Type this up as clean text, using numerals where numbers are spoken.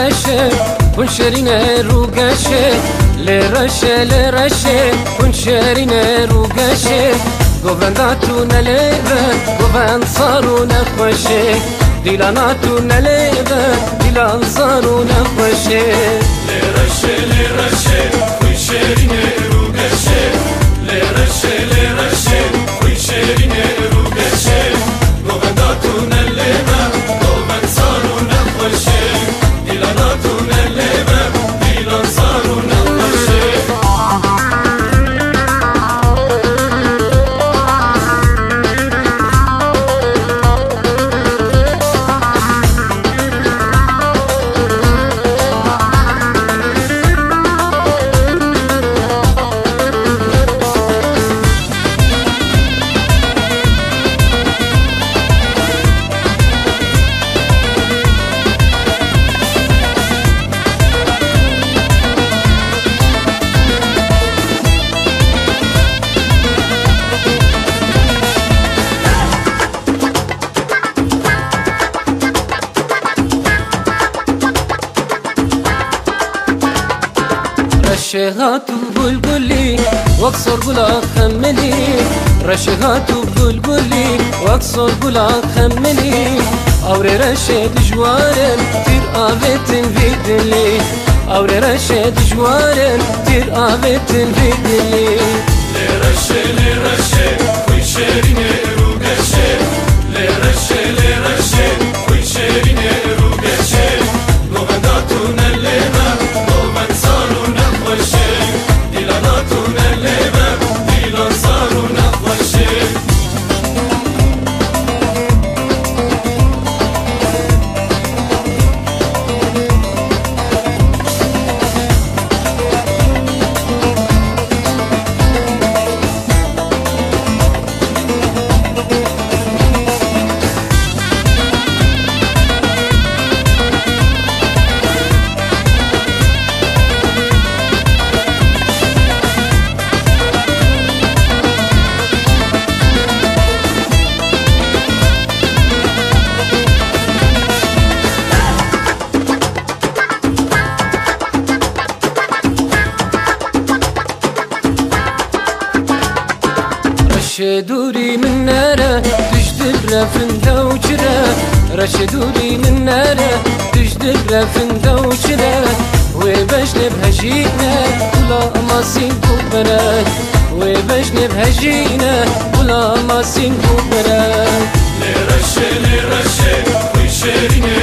لرشه كن شرين روقشه لرشه لرشه كن شرين روقشه قوفنداتونا ليبن قوفن صارونا خوشه ديلاناتونا ليبن ديلان صارونا خوشه لرشه لرشه كن شرين روقشه لرشه لرشه كن شرين روقشه قوفنداتونا ليبن قوفن صارونا خوشه ديلاناتونا ليبن ديلان صارونا خوشه رشهات وبلبلي واقصر قلا خمني رشهات وبلبلي واقصر قلا خمني اوري رشد جوارن تير آفتن فيدلي اوري رشد جوارن تير آفتن فيدلي لرشه لرشه كن شرين روقشه لرشه لرشه كن شرين روقشه قوفنداتونا ليبن قوفن صارونا خوشه ديلاناتونا ليبن ديلان صارونا خوشه رشدوري من ناره تجدب رفن دوجره رشدوري من ناره تجدب رفن دوجره وبجنب هجينا ولا ماسين كبره وبجنب هجينا ولا ماسين كبره لرشه لرشه كن شرين